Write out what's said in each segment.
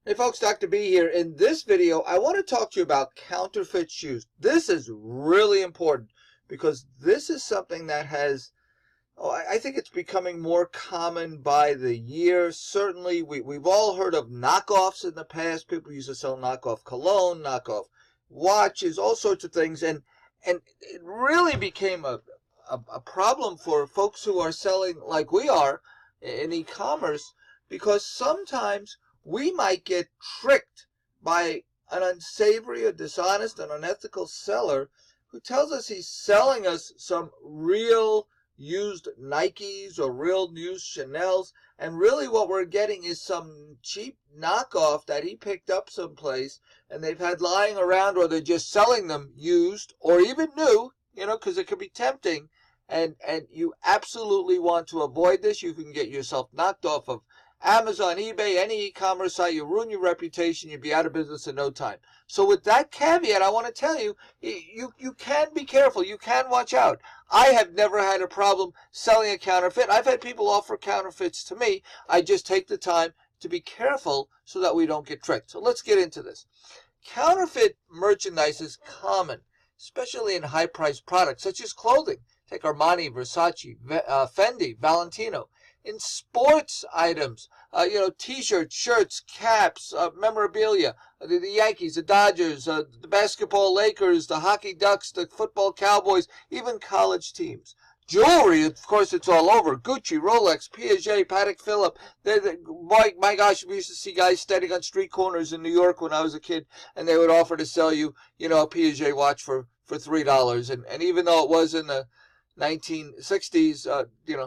Hey folks, Dr. B here. In this video, I want to talk to you about counterfeit shoes. This is really important because this is something that has, I think it's becoming more common by the year. Certainly, we've all heard of knockoffs in the past. People used to sell knockoff cologne, knockoff watches, all sorts of things. And it really became a problem for folks who are selling like we are in e-commerce, because sometimes we might get tricked by an unsavory or dishonest and unethical seller who tells us he's selling us some real used Nikes or real used Chanels, and really what we're getting is some cheap knockoff that he picked up someplace and they've had lying around, or they're just selling them used or even new, because it could be tempting. And you absolutely want to avoid this. You can get yourself knocked off of Amazon, eBay, any e-commerce site. You ruin your reputation. You'll be out of business in no time. So with that caveat, I want to tell you, you can be careful. You can watch out. I have never had a problem selling a counterfeit. I've had people offer counterfeits to me. I just take the time to be careful so that we don't get tricked. So let's get into this. Counterfeit merchandise is common, especially in high-priced products such as clothing. Take Armani, Versace, Fendi, Valentino. In sports items, T-shirts, shirts, caps, memorabilia, the Yankees, the Dodgers, the basketball Lakers, the hockey Ducks, the football Cowboys, even college teams. Jewelry, of course, it's all over. Gucci, Rolex, Piaget, Patek Philippe. My gosh, we used to see guys standing on street corners in New York when I was a kid, and they would offer to sell you, a Piaget watch for $3. And even though it was in the 1960s,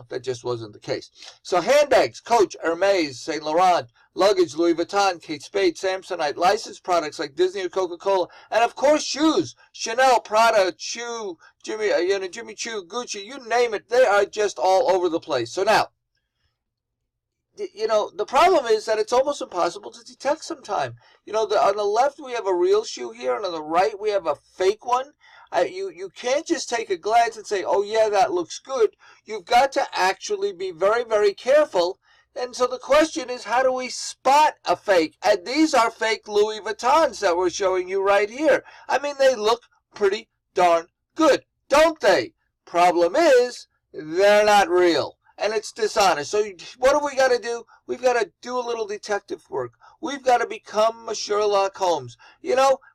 that just wasn't the case. So handbags, Coach, Hermes, Saint Laurent, luggage, Louis Vuitton, Kate Spade, Samsonite, licensed products like Disney or Coca-Cola, and of course shoes, Chanel, Prada, Choo, Jimmy Choo, Gucci, you name it, they are just all over the place. So now, the problem is that it's almost impossible to detect sometime. On the left we have a real shoe here, and on the right we have a fake one. You can't just take a glance and say, oh yeah, that looks good. You've got to actually be very, very careful. And so the question is, how do we spot a fake? And these are fake Louis Vuittons that we're showing you right here. I mean, they look pretty darn good, don't they? Problem is, they're not real. And it's dishonest. So what have we got to do? We've got to do a little detective work. We've got to become a Sherlock Holmes.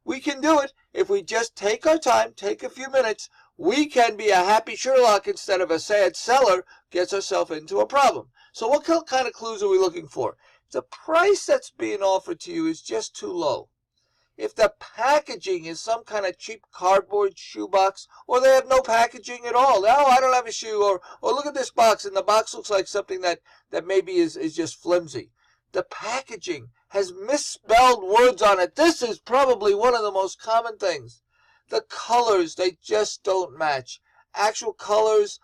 We can do it. If we just take our time, take a few minutes, we can be a happy Sherlock instead of a sad seller gets ourselves into a problem. So what kind of clues are we looking for? The price that's being offered to you is just too low. If the packaging is some kind of cheap cardboard shoebox, or they have no packaging at all. No, I don't have a shoe, or look at this box, and the box looks like something that maybe is just flimsy. The packaging has misspelled words on it. This is probably one of the most common things. The colors, they just don't match. Actual colors,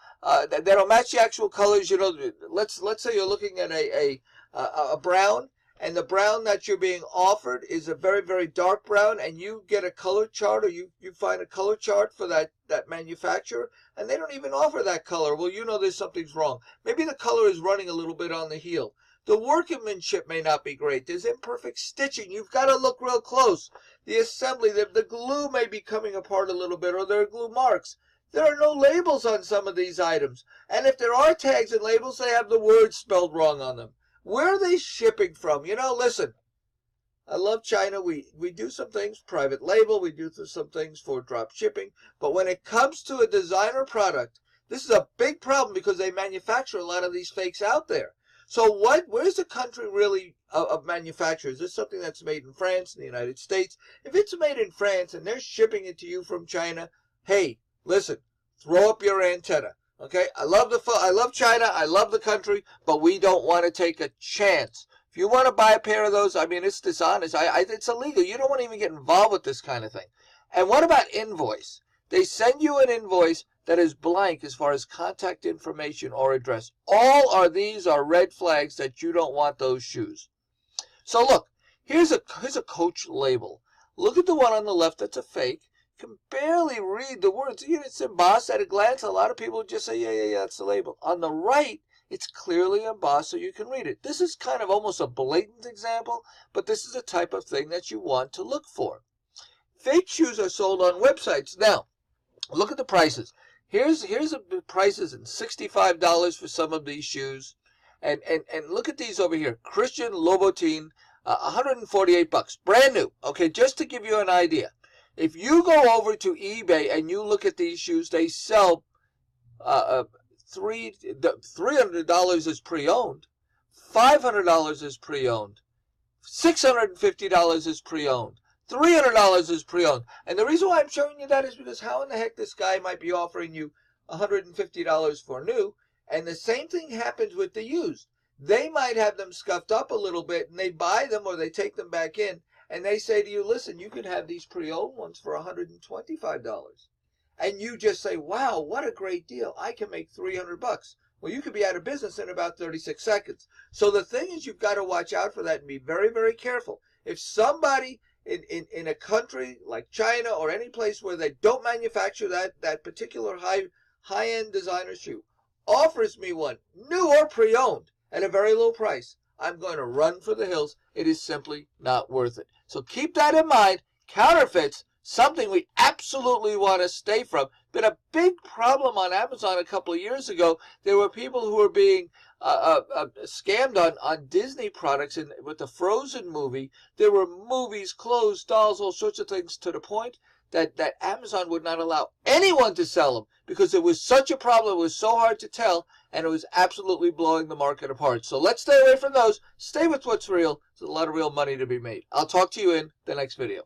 they don't match the actual colors. Let's say you're looking at a brown, and the brown that you're being offered is a very, very dark brown, and you get a color chart, or you find a color chart for that manufacturer, and they don't even offer that color. Well, there's something's wrong. Maybe the color is running a little bit on the heel. The workmanship may not be great. There's imperfect stitching. You've got to look real close. The assembly, the glue may be coming apart a little bit, or there are glue marks. There are no labels on some of these items. And if there are tags and labels, they have the words spelled wrong on them. Where are they shipping from? Listen, I love China. We do some things private label. We do some things for drop shipping. But when it comes to a designer product, this is a big problem because they manufacture a lot of these fakes out there. So where's the country really of manufacturers? Is this something that's made in France, in the United States? If it's made in France and they're shipping it to you from China, hey, listen, throw up your antenna. Okay, I love China, I love the country, but we don't want to take a chance. If you want to buy a pair of those, I mean, it's dishonest. It's illegal. You don't want to even get involved with this kind of thing. And what about invoice? They send you an invoice that is blank as far as contact information or address. These are red flags that you don't want those shoes. So look, here's a Coach label. Look at the one on the left that's a fake. Can barely read the words. It's embossed at a glance. A lot of people just say, yeah, that's the label. On the right It's clearly embossed so you can read it. This is kind of almost a blatant example, but this is the type of thing that you want to look for. Fake shoes are sold on websites. Now, look at the prices. Here's the prices, and $65 for some of these shoes. And look at these over here. Christian Louboutin, $148, brand new. Okay, just to give you an idea. If you go over to eBay and you look at these shoes, they sell $300 is pre-owned, $500 is pre-owned, $650 is pre-owned, $300 is pre-owned. And the reason why I'm showing you that is because how in the heck this guy might be offering you $150 for new, and the same thing happens with the used. They might have them scuffed up a little bit, and they buy them or they take them back in, and they say to you, listen, you can have these pre-owned ones for $125. And you just say, wow, what a great deal. I can make $300. Well, you could be out of business in about 36 seconds. So the thing is, you've got to watch out for that and be very, very careful. If somebody in a country like China or any place where they don't manufacture that particular high-end designer shoe offers me one, new or pre-owned, at a very low price, I'm going to run for the hills. It is simply not worth it. So keep that in mind. Counterfeits, something we absolutely want to stay from. Been a big problem on Amazon a couple of years ago. There were people who were being scammed on Disney products, and with the Frozen movie, there were movies, clothes, dolls, all sorts of things, to the point that Amazon would not allow anyone to sell them because it was such a problem. It was so hard to tell, and it was absolutely blowing the market apart. So let's stay away from those. Stay with what's real. There's a lot of real money to be made. I'll talk to you in the next video.